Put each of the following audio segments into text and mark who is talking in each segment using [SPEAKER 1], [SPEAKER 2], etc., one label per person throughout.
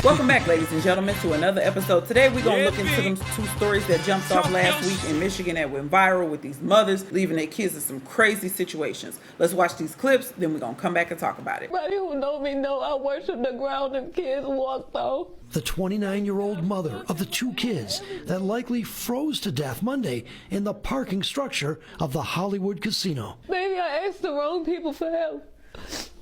[SPEAKER 1] Welcome back, ladies and gentlemen, to another episode. Today we're going to look into them two stories that jumped off last week in Michigan that went viral with these mothers leaving their kids in some crazy situations. Let's watch these clips, then we're going to come back and talk about it.
[SPEAKER 2] Everybody who know me know I worship the ground them kids walk though.
[SPEAKER 3] The 29-year-old mother of the two kids that likely froze to death Monday in the parking structure of the Hollywood casino.
[SPEAKER 2] Maybe I asked the wrong people for help,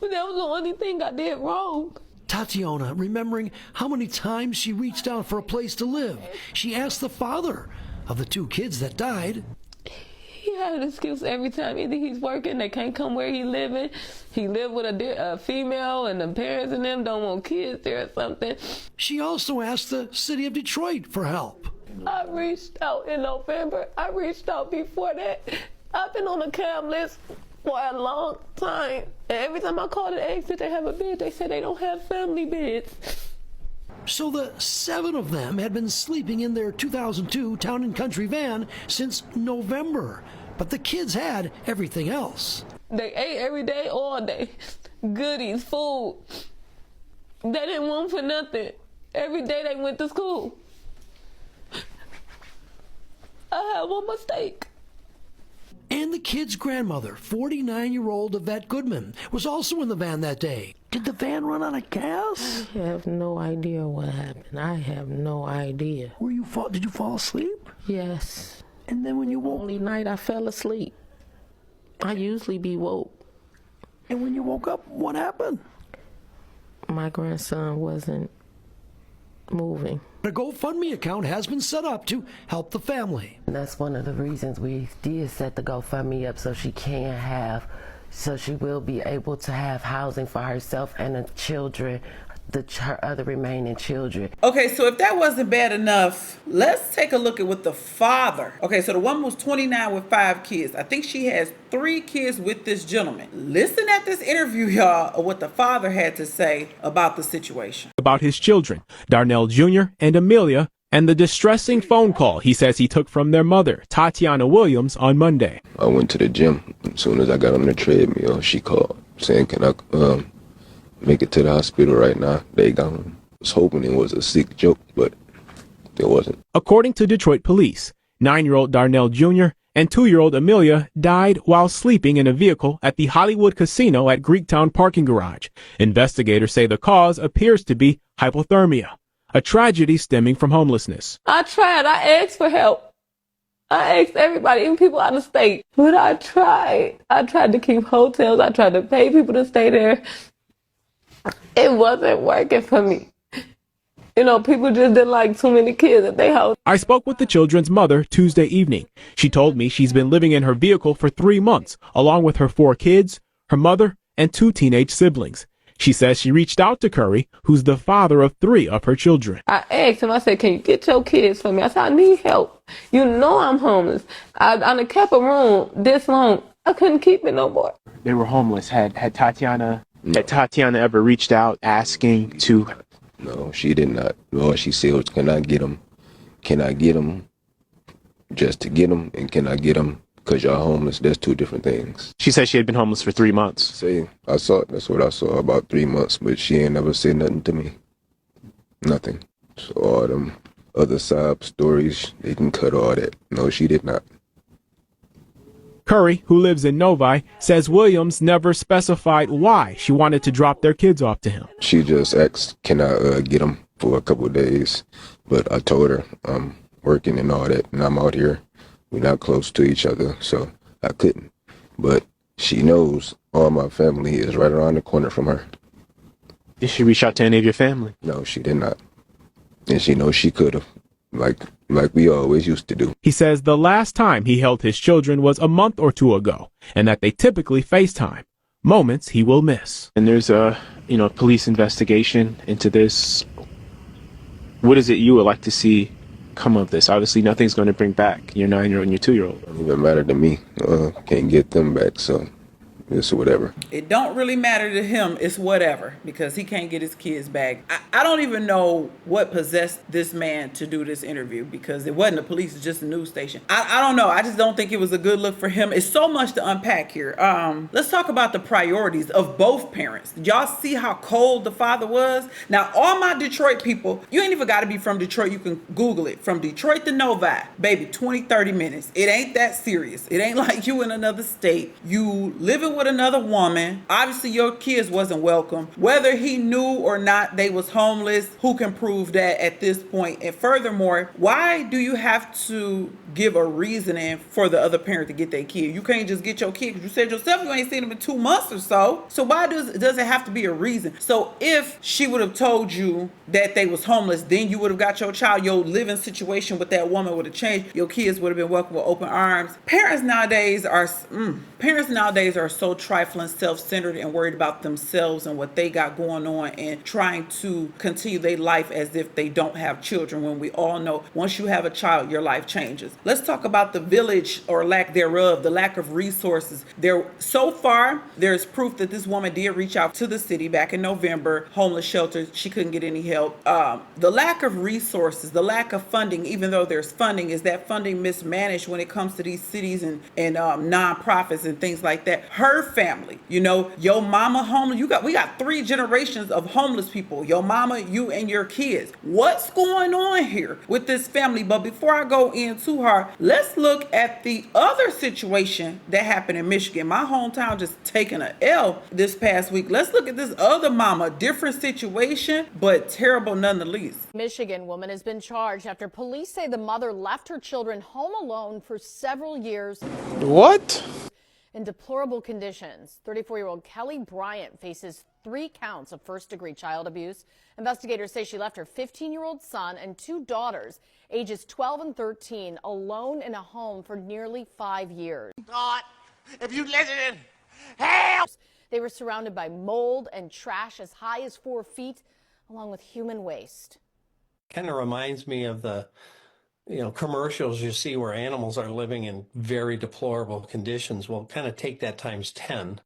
[SPEAKER 2] but that was the only thing I did wrong.
[SPEAKER 3] Tatiana, remembering how many times she reached out for a place to live, she asked the father of the two kids that died.
[SPEAKER 2] He had an excuse every time. Either he's working, they can't come where he living. He lived with a female, and the parents and them don't want kids there or something.
[SPEAKER 3] She also asked the city of Detroit for help.
[SPEAKER 2] I reached out in November. I reached out before that. I've been on the CAM list for a long time. And every time I called and asked if they have a bed, they said they don't have family beds.
[SPEAKER 3] So the 7 of them had been sleeping in their 2002 Town and Country van since November. But the kids had everything else.
[SPEAKER 2] They ate every day, all day. Goodies, food. They didn't want for nothing. Every day they went to school. I had one mistake.
[SPEAKER 3] And the kid's grandmother, 49-year-old Yvette Goodman, was also in the van that day. Did the van run out of gas?
[SPEAKER 2] I have no idea what happened. I have no idea.
[SPEAKER 3] Did you fall asleep?
[SPEAKER 2] Yes.
[SPEAKER 3] And then when you woke...
[SPEAKER 2] Only night I fell asleep. I usually be woke.
[SPEAKER 3] And when you woke up, what happened?
[SPEAKER 2] My grandson wasn't moving.
[SPEAKER 3] A GoFundMe account has been set up to help the family.
[SPEAKER 4] And that's one of the reasons we did set the GoFundMe up, so she will be able to have housing for herself and the children, her other remaining children.
[SPEAKER 1] Okay, so if that wasn't bad enough, let's take a look at what the father. Okay, so the woman was 29 with 5 kids. I think she has 3 kids with this gentleman. Listen at this interview, y'all, of what the father had to say about the situation.
[SPEAKER 5] About his children, Darnell Jr. and Amelia, and the distressing phone call he says he took from their mother, Tatiana Williams, on Monday.
[SPEAKER 6] I went to the gym. As soon as I got on the treadmill, she called saying, can I make it to the hospital right now? They gone. I was hoping it was a sick joke, but it wasn't.
[SPEAKER 5] According to Detroit police, 9-year-old Darnell Jr. and 2-year-old Amelia died while sleeping in a vehicle at the Hollywood Casino at Greektown parking garage. Investigators say the cause appears to be hypothermia, a tragedy stemming from homelessness.
[SPEAKER 2] I tried. I asked for help. I asked everybody, even people out of state. But I tried. I tried to keep hotels. I tried to pay people to stay there. It wasn't working for me. You know, people just didn't like too many kids at their house.
[SPEAKER 5] I spoke with the children's mother Tuesday evening. She told me she's been living in her vehicle for 3 months, along with her 4 kids, her mother, and 2 teenage siblings. She says she reached out to Curry, who's the father of 3 of her children.
[SPEAKER 2] I asked him, I said, can you get your kids for me? I said, I need help. You know I'm homeless. I done kept a room this long. I couldn't keep it no more.
[SPEAKER 5] They were homeless. Had Tatiana ever reached out asking to...
[SPEAKER 6] No, she did not. All she said was, can I get them? Can I get them just to get them? And can I get them because y'all homeless? That's 2 different things.
[SPEAKER 5] She said she had been homeless for 3 months.
[SPEAKER 6] That's what I saw, about 3 months, but she ain't never said nothing to me. Nothing. So all them other side stories, they can cut all that. No, she did not.
[SPEAKER 5] Curry, who lives in Novi, says Williams never specified why she wanted to drop their kids off to him.
[SPEAKER 6] She just asked, can I get them for a couple of days? But I told her I'm working and all that, and I'm out here. We're not close to each other, so I couldn't. But she knows all my family is right around the corner from her.
[SPEAKER 5] Did she reach out to any of your family?
[SPEAKER 6] No, she did not. And she knows she could have, like we always used to do.
[SPEAKER 5] He says the last time he held his children was a month or 2 ago, and that they typically FaceTime, moments he will miss. And there's a, police investigation into this. What is it you would like to see come of this? Obviously, nothing's going to bring back your 9-year-old and your 2-year-old.
[SPEAKER 6] It doesn't even matter to me. Can't get them back, so It's whatever.
[SPEAKER 1] It don't really matter to him. It's whatever because he can't get his kids back. I don't even know what possessed this man to do this interview because it wasn't the police, it's just a news station. I don't know. I just don't think it was a good look for him. It's so much to unpack here. Let's talk about the priorities of both parents. Did y'all see how cold the father was? Now, all my Detroit people, you ain't even got to be from Detroit. You can Google it. From Detroit to Novi, baby, 20, 30 minutes. It ain't that serious. It ain't like you in another state. You living with another woman. Obviously, your kids wasn't welcome. Whether he knew or not they was homeless, who can prove that at this point? And furthermore, why do you have to give a reasoning for the other parent to get their kid? You can't just get your kid because you said yourself you ain't seen them in 2 months or so. So why does it have to be a reason? So if she would have told you that they was homeless, then you would have got your child. Your living situation with that woman would have changed. Your kids would have been welcomed with open arms. Parents nowadays are so trifling, self-centered, and worried about themselves and what they got going on and trying to continue their life as if they don't have children, when we all know once you have a child, your life changes. Let's talk about the village or lack thereof, the lack of resources. So far, there's proof that this woman did reach out to the city back in November, homeless shelters. She couldn't get any help. The lack of resources, the lack of funding, even though there's funding, is that funding mismanaged when it comes to these cities and nonprofits and things like that? Her family, your mama homeless. We got 3 generations of homeless people. Your mama, you, and your kids. What's going on here with this family? But before I go into her, let's look at the other situation that happened in Michigan. My hometown just taking an L this past week. Let's look at this other mama. Different situation, but terrible nonetheless.
[SPEAKER 7] Michigan woman has been charged after police say the mother left her children home alone for several years.
[SPEAKER 8] What?
[SPEAKER 7] In deplorable conditions. 34-year-old Kelly Bryant faces 3 counts of first-degree child abuse. Investigators say she left her 15-year-old son and 2 daughters, ages 12 and 13, alone in a home for nearly 5 years.
[SPEAKER 9] God, if you listen, help!
[SPEAKER 7] They were surrounded by mold and trash as high as 4 feet, along with human waste.
[SPEAKER 10] Kind of reminds me of the commercials you see where animals are living in very deplorable conditions. Well, kind of take that times 10.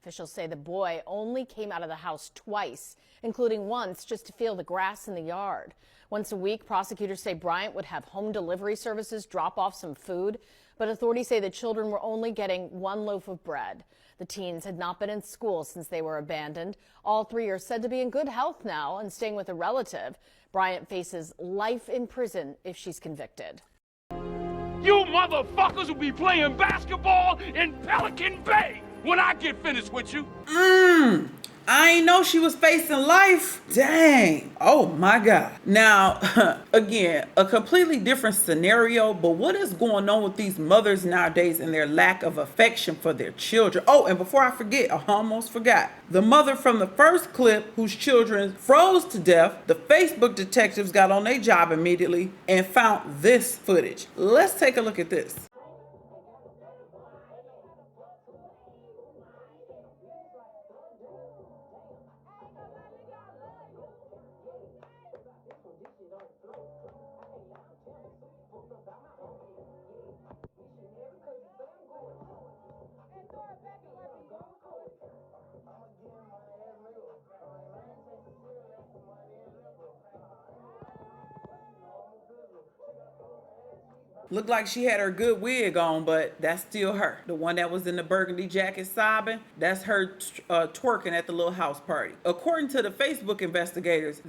[SPEAKER 7] Officials say the boy only came out of the house twice, including once just to feel the grass in the yard. Once a week, prosecutors say Bryant would have home delivery services drop off some food, but authorities say the children were only getting 1 loaf of bread. The teens had not been in school since they were abandoned. All 3 are said to be in good health now and staying with a relative. Bryant faces life in prison if she's convicted.
[SPEAKER 9] You motherfuckers will be playing basketball in Pelican Bay when I get finished with you.
[SPEAKER 1] I ain't know she was facing life. Dang. Oh my God. Now, again, a completely different scenario, but what is going on with these mothers nowadays and their lack of affection for their children? Oh, and before I forget, I almost forgot. The mother from the first clip whose children froze to death, the Facebook detectives got on their job immediately and found this footage. Let's take a look at this. Looked like she had her good wig on, but that's still her. The one that was in the burgundy jacket sobbing, that's her twerking at the little house party. According to the Facebook investigators,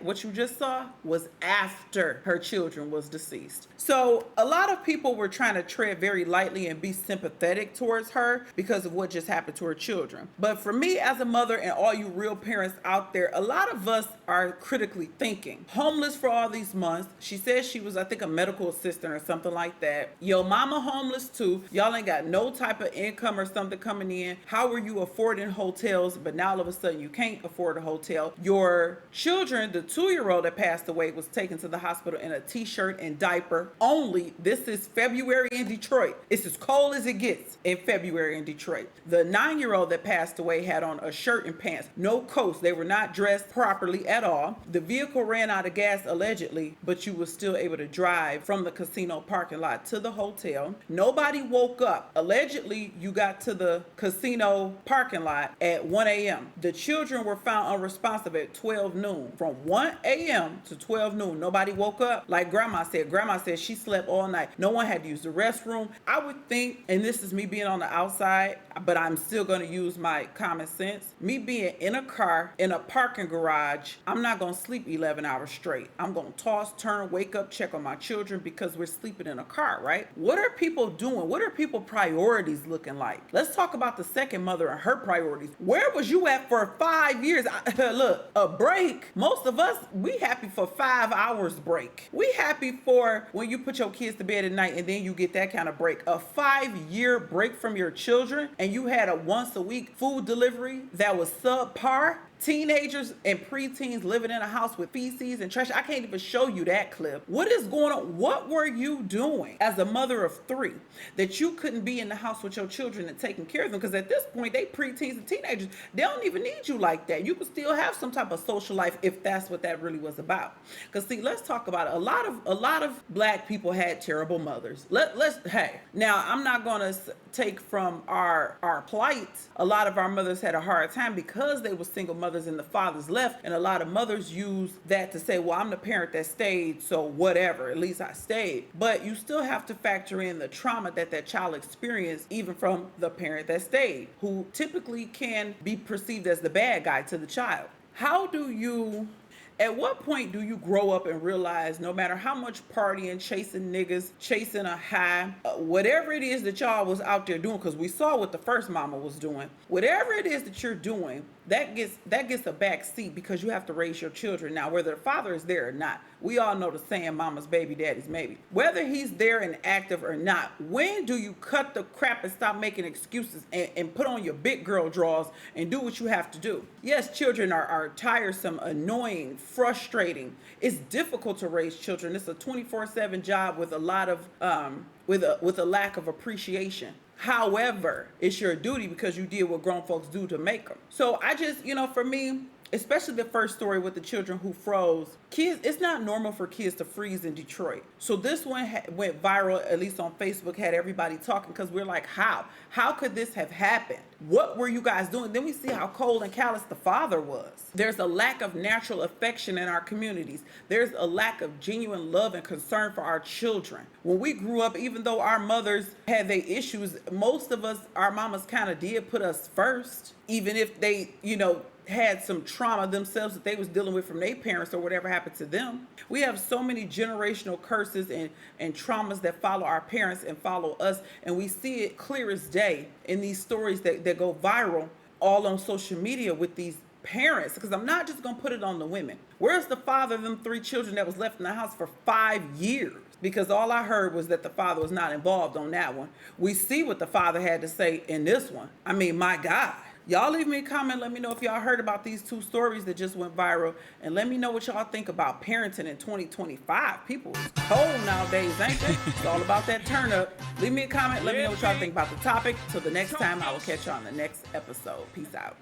[SPEAKER 1] what you just saw, was after her children was deceased. So a lot of people were trying to tread very lightly and be sympathetic towards her because of what just happened to her children. But for me as a mother and all you real parents out there, a lot of us are critically thinking. Homeless for all these months. She said she was, I think, a medical assistant or something like that. Your mama homeless too. Y'all ain't got no type of income or something coming in. How were you affording hotels, but now all of a sudden you can't afford a hotel? Your children, the 2-year-old that passed away, was taken to the hospital in a t-shirt and diaper only. This is February in Detroit. It's as cold as it gets in February in Detroit. The 9-year-old that passed away had on a shirt and pants, no coats. They were not dressed properly at all. The vehicle ran out of gas allegedly, but you were still able to drive from the casino parking lot to the hotel. Nobody woke up. Allegedly, you got to the casino parking lot at 1 a.m. The children were found unresponsive at 12 noon. From 1 a.m. to 12 noon, nobody woke up. Like grandma said she slept all night. No one had to use the restroom. I would think, and this is me being on the outside, but I'm still going to use my common sense. Me being in a car, in a parking garage, I'm not going to sleep 11 hours straight. I'm going to toss, turn, wake up, check on my children because we're sleeping in a car, right? What are people doing? What are people's priorities looking like? Let's talk about the second mother and her priorities. Where was you at for 5 years? Look, a break. Most of us, we happy for 5 hours break. We happy for when you put your kids to bed at night and then you get that kind of break. A 5-year break from your children and you had a once a week food delivery that was subpar. Teenagers and preteens living in a house with feces and trash. I can't even show you that clip. What is going on? What were you doing as a mother of 3 that you couldn't be in the house with your children and taking care of them? Because at this point, they preteens and teenagers, they don't even need you like that. You can still have some type of social life if that's what that really was about. Because see, let's talk about it. A lot of black people had terrible mothers. Hey, now I'm not gonna take from our plight. A lot of our mothers had a hard time because they were single mothers and the fathers left, and a lot of mothers use that to say, well, I'm the parent that stayed, so whatever, at least I stayed. But you still have to factor in the trauma that child experienced, even from the parent that stayed, who typically can be perceived as the bad guy to the child. At what point do you grow up and realize no matter how much partying, chasing niggas, chasing a high, whatever it is that y'all was out there doing, because we saw what the first mama was doing, whatever it is that you're doing, that gets a back seat because you have to raise your children. Now, whether the father is there or not, we all know the saying, mama's baby, daddy's maybe. Whether he's there and active or not, when do you cut the crap and stop making excuses and put on your big girl drawers and do what you have to do? Yes, children are tiresome, annoying, frustrating. It's difficult to raise children. It's a 24/7 job with a lot of with a lack of appreciation. However, it's your duty because you did what grown folks do to make them. So I just, for me, especially the first story with the children who froze, kids, it's not normal for kids to freeze in Detroit. So this one went viral, at least on Facebook, had everybody talking because we're like, how? How could this have happened? What were you guys doing? Then we see how cold and callous the father was. There's a lack of natural affection in our communities. There's a lack of genuine love and concern for our children. When we grew up, even though our mothers had their issues, most of us, our mamas kind of did put us first, even if they, had some trauma themselves that they was dealing with from their parents or whatever happened to them. We have so many generational curses and traumas that follow our parents and follow us, and we see it clear as day in these stories that go viral all on social media with these parents, because I'm not just going to put it on the women. Where's the father of them 3 children that was left in the house for 5 years? Because all I heard was that the father was not involved on that one. We see what the father had to say in this one. I mean, my God. Y'all leave me a comment. Let me know if y'all heard about these 2 stories that just went viral. And let me know what y'all think about parenting in 2025. People is cold nowadays, ain't they? It's all about that turn up. Leave me a comment. Let me know what y'all think about the topic. Till the next time, I will catch y'all on the next episode. Peace out.